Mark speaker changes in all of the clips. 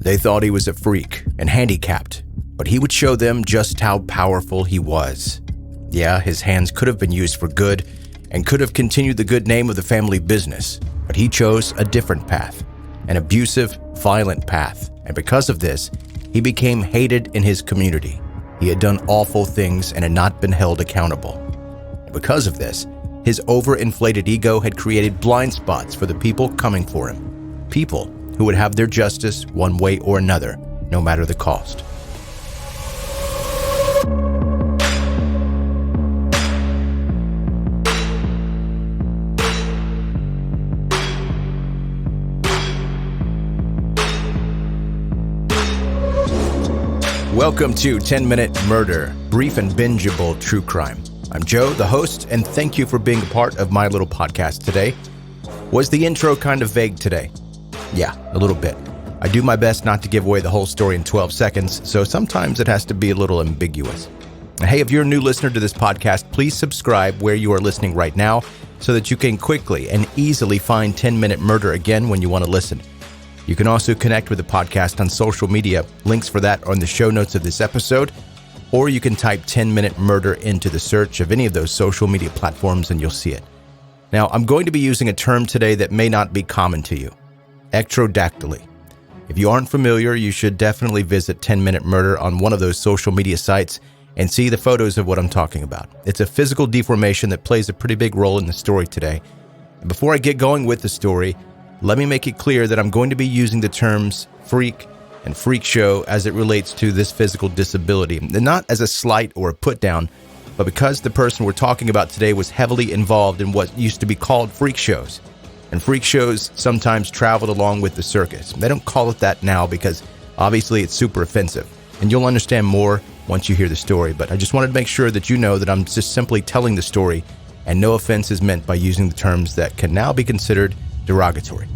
Speaker 1: They thought he was a freak and handicapped, but he would show them just how powerful he was. Yeah, his hands could have been used for good and could have continued the good name of the family business, but he chose a different path, an abusive, violent path, and because of this, he became hated in his community. He had done awful things and had not been held accountable. And because of this, his overinflated ego had created blind spots for the people coming for him, people who would have their justice one way or another, no matter the cost. Welcome to 10-Minute Murder, brief and bingeable true crime. I'm Joe, the host, and thank you for being a part of my little podcast today. Was the intro kind of vague today? Yeah, a little bit. I do my best not to give away the whole story in 12 seconds, so sometimes it has to be a little ambiguous. And hey, if you're a new listener to this podcast, please subscribe where you are listening right now so that you can quickly and easily find 10-Minute Murder again when you want to listen. You can also connect with the podcast on social media. Links for that are in the show notes of this episode, or you can type 10-Minute Murder into the search of any of those social media platforms and you'll see it. Now, I'm going to be using a term today that may not be common to you, ectrodactyly. If you aren't familiar, you should definitely visit 10-Minute Murder on one of those social media sites and see the photos of what I'm talking about. It's a physical deformation that plays a pretty big role in the story today. And before I get going with the story, let me make it clear that I'm going to be using the terms freak and freak show as it relates to this physical disability, and not as a slight or a put down, but because the person we're talking about today was heavily involved in what used to be called freak shows. And freak shows sometimes traveled along with the circus. They don't call it that now because obviously it's super offensive, and you'll understand more once you hear the story, but I just wanted to make sure that you know that I'm just simply telling the story and no offense is meant by using the terms that can now be considered derogatory.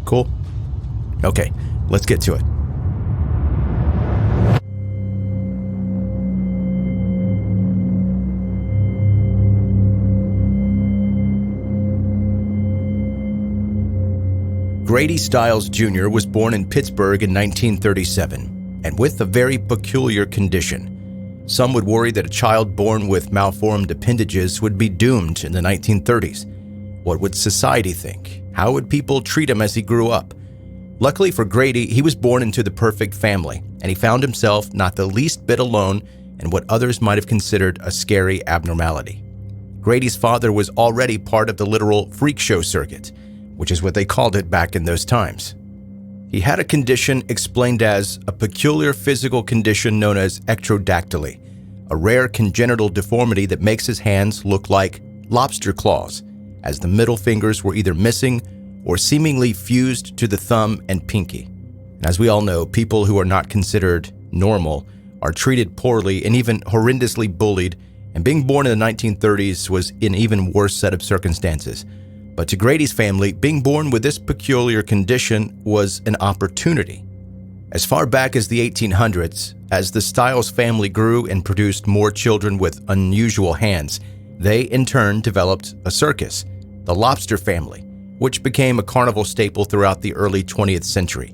Speaker 1: Cool? Okay, let's get to it. Grady Stiles Jr. was born in Pittsburgh in 1937, and with a very peculiar condition. Some would worry that a child born with malformed appendages would be doomed in the 1930s. What would society think? How would people treat him as he grew up? Luckily for Grady, he was born into the perfect family, and he found himself not the least bit alone in what others might have considered a scary abnormality. Grady's father was already part of the literal freak show circuit, which is what they called it back in those times. He had a condition explained as a peculiar physical condition known as ectrodactyly, a rare congenital deformity that makes his hands look like lobster claws, as the middle fingers were either missing or seemingly fused to the thumb and pinky. And as we all know, people who are not considered normal are treated poorly and even horrendously bullied, and being born in the 1930s was an even worse set of circumstances. But to Grady's family, being born with this peculiar condition was an opportunity. As far back as the 1800s, as the Stiles family grew and produced more children with unusual hands, they in turn developed a circus, the Lobster family, which became a carnival staple throughout the early 20th century.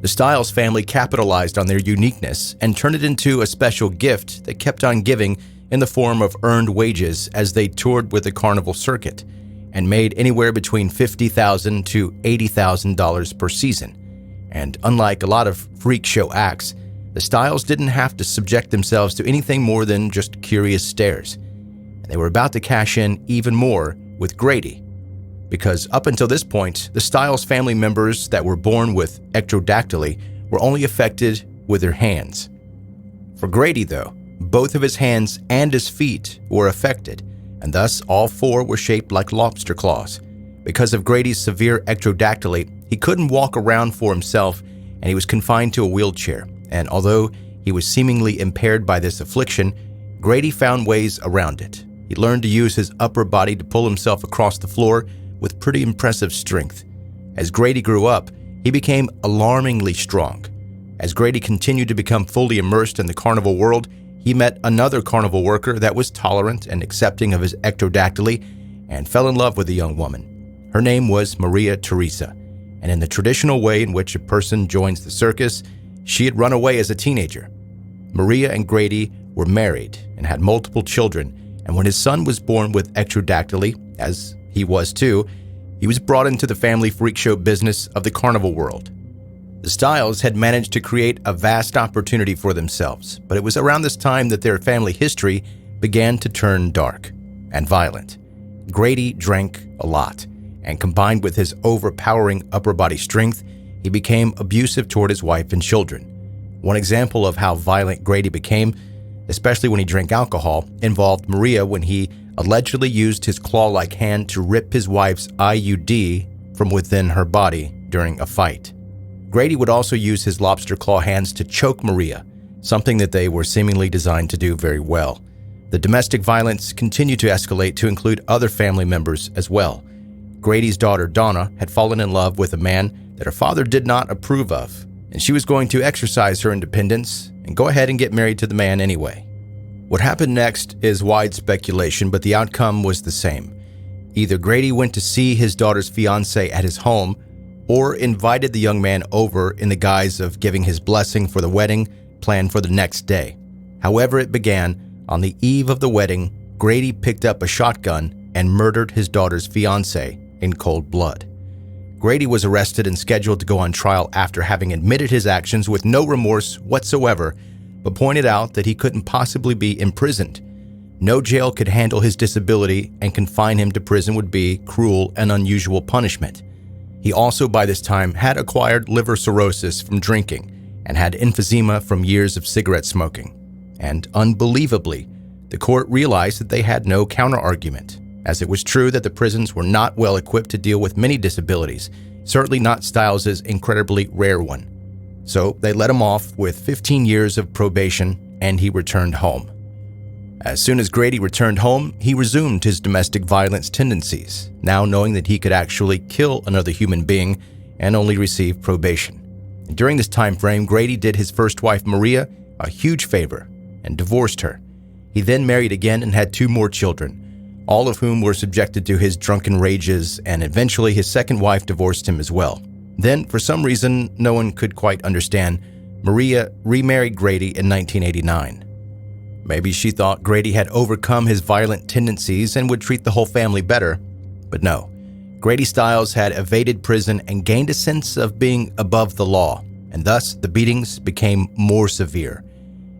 Speaker 1: The Stiles family capitalized on their uniqueness and turned it into a special gift that kept on giving in the form of earned wages as they toured with the carnival circuit and made anywhere between $50,000 to $80,000 per season. And unlike a lot of freak show acts, the Stiles didn't have to subject themselves to anything more than just curious stares. And they were about to cash in even more with Grady, because up until this point, the Stiles family members that were born with ectrodactyly were only affected with their hands. For Grady, though, both of his hands and his feet were affected, and thus all four were shaped like lobster claws. Because of Grady's severe ectrodactyly, he couldn't walk around for himself, and he was confined to a wheelchair. And although he was seemingly impaired by this affliction, Grady found ways around it. He learned to use his upper body to pull himself across the floor with pretty impressive strength. As Grady grew up, he became alarmingly strong. As Grady continued to become fully immersed in the carnival world, he met another carnival worker that was tolerant and accepting of his ectrodactyly and fell in love with the young woman. Her name was Maria Teresa, and in the traditional way in which a person joins the circus, she had run away as a teenager. Maria and Grady were married and had multiple children, and when his son was born with ectrodactyly, as he was too, he was brought into the family freak show business of the carnival world. The Stiles had managed to create a vast opportunity for themselves, but it was around this time that their family history began to turn dark and violent. Grady drank a lot, and combined with his overpowering upper body strength, he became abusive toward his wife and children. One example of how violent Grady became, especially when he drank alcohol, involved Maria when he allegedly used his claw-like hand to rip his wife's IUD from within her body during a fight. Grady would also use his lobster claw hands to choke Maria, something that they were seemingly designed to do very well. The domestic violence continued to escalate to include other family members as well. Grady's daughter, Donna, had fallen in love with a man that her father did not approve of, and she was going to exercise her independence and go ahead and get married to the man anyway. What happened next is wide speculation, but the outcome was the same. Either Grady went to see his daughter's fiancé at his home or invited the young man over in the guise of giving his blessing for the wedding planned for the next day. However it began, on the eve of the wedding, Grady picked up a shotgun and murdered his daughter's fiancé in cold blood. Grady was arrested and scheduled to go on trial after having admitted his actions with no remorse whatsoever, but pointed out that he couldn't possibly be imprisoned. No jail could handle his disability, and confine him to prison would be cruel and unusual punishment. He also by this time had acquired liver cirrhosis from drinking and had emphysema from years of cigarette smoking. And unbelievably, the court realized that they had no counter-argument, as it was true that the prisons were not well equipped to deal with many disabilities, certainly not Stiles' incredibly rare one. So they let him off with 15 years of probation, and he returned home. As soon as Grady returned home, he resumed his domestic violence tendencies, now knowing that he could actually kill another human being and only receive probation. And during this time frame, Grady did his first wife, Maria, a huge favor and divorced her. He then married again and had 2 more children, all of whom were subjected to his drunken rages, and eventually his second wife divorced him as well. Then, for some reason no one could quite understand, Maria remarried Grady in 1989. Maybe she thought Grady had overcome his violent tendencies and would treat the whole family better, but no. Grady Stiles had evaded prison and gained a sense of being above the law, and thus the beatings became more severe.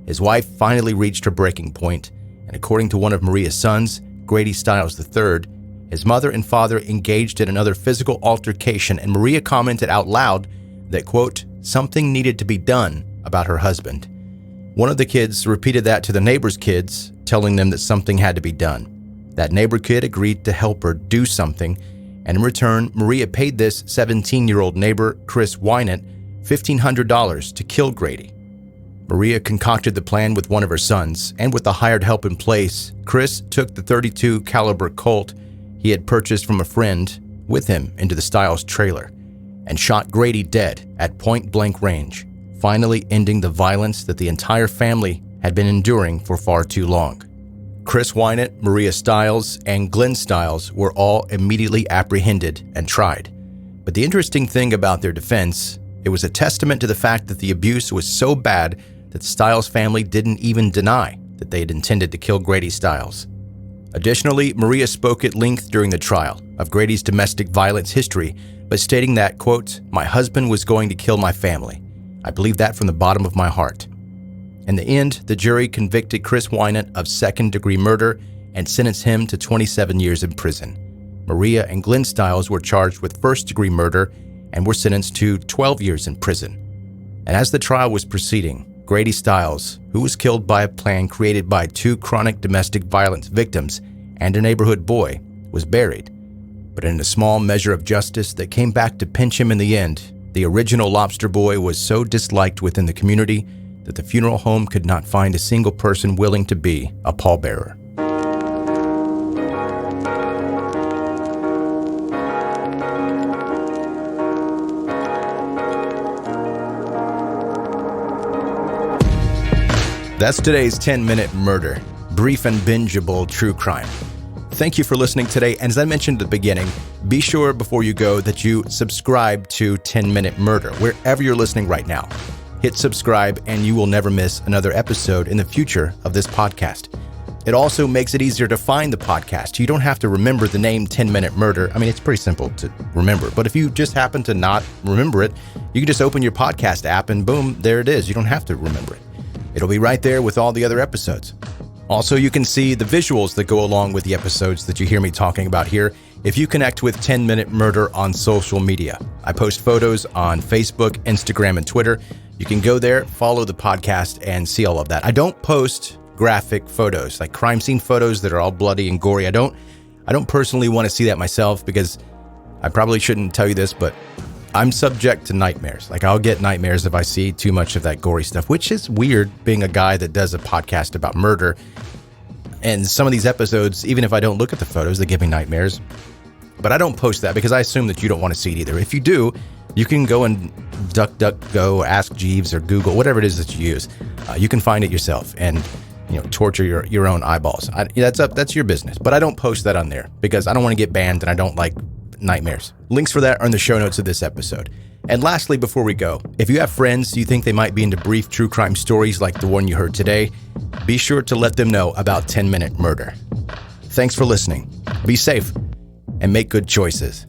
Speaker 1: His wife finally reached her breaking point, and according to one of Maria's sons, Grady Stiles III, his mother and father engaged in another physical altercation, and Maria commented out loud that, quote, something needed to be done about her husband. One of the kids repeated that to the neighbor's kids, telling them that something had to be done. That neighbor kid agreed to help her do something, and in return, Maria paid this 17-year-old neighbor, Chris Wynant, $1,500 to kill Grady. Maria concocted the plan with one of her sons, and with the hired help in place, Chris took the .32 caliber Colt he had purchased from a friend with him into the Stiles trailer and shot Grady dead at point-blank range, finally ending the violence that the entire family had been enduring for far too long. Chris Wynant, Maria Stiles, and Glenn Stiles were all immediately apprehended and tried. But the interesting thing about their defense, it was a testament to the fact that the abuse was so bad that the Stiles family didn't even deny that they had intended to kill Grady Stiles. Additionally, Maria spoke at length during the trial of Grady's domestic violence history, but stating that, quote, my husband was going to kill my family. I believe that from the bottom of my heart. In the end, the jury convicted Chris Wynant of second-degree murder and sentenced him to 27 years in prison. Maria and Glenn Stiles were charged with first-degree murder and were sentenced to 12 years in prison. And as the trial was proceeding, Grady Stiles, who was killed by a plan created by 2 chronic domestic violence victims and a neighborhood boy, was buried. But in a small measure of justice that came back to pinch him in the end, the original Lobster boy was so disliked within the community that the funeral home could not find a single person willing to be a pallbearer. That's today's 10-minute murder, brief and bingeable true crime. Thank you for listening today, and as I mentioned at the beginning, Be sure before you go that you subscribe to 10 Minute Murder, wherever you're listening right now. Hit subscribe and you will never miss another episode in the future of this podcast. It also makes it easier to find the podcast. You don't have to remember the name 10 Minute Murder. I mean, it's pretty simple to remember. But if you just happen to not remember it, you can just open your podcast app and boom, there it is. You don't have to remember it. It'll be right there with all the other episodes. Also, you can see the visuals that go along with the episodes that you hear me talking about here if you connect with 10 Minute Murder on social media. I post photos on Facebook, Instagram, and Twitter. You can go there, follow the podcast, and see all of that. I don't post graphic photos, like crime scene photos that are all bloody and gory. I don't personally want to see that myself because I probably shouldn't tell you this, but I'm subject to nightmares. Like I'll get nightmares if I see too much of that gory stuff, which is weird being a guy that does a podcast about murder. And some of these episodes, even if I don't look at the photos, they give me nightmares. But I don't post that because I assume that you don't want to see it either. If you do, you can go and DuckDuckGo, Ask Jeeves, or Google, whatever it is that you use. You can find it yourself and torture your own eyeballs. That's your business. But I don't post that on there because I don't want to get banned and I don't like nightmares. Links for that are in the show notes of this episode. And lastly, before we go, if you have friends you think they might be into brief true crime stories like the one you heard today, be sure to let them know about 10 Minute Murder. Thanks for listening. Be safe and make good choices.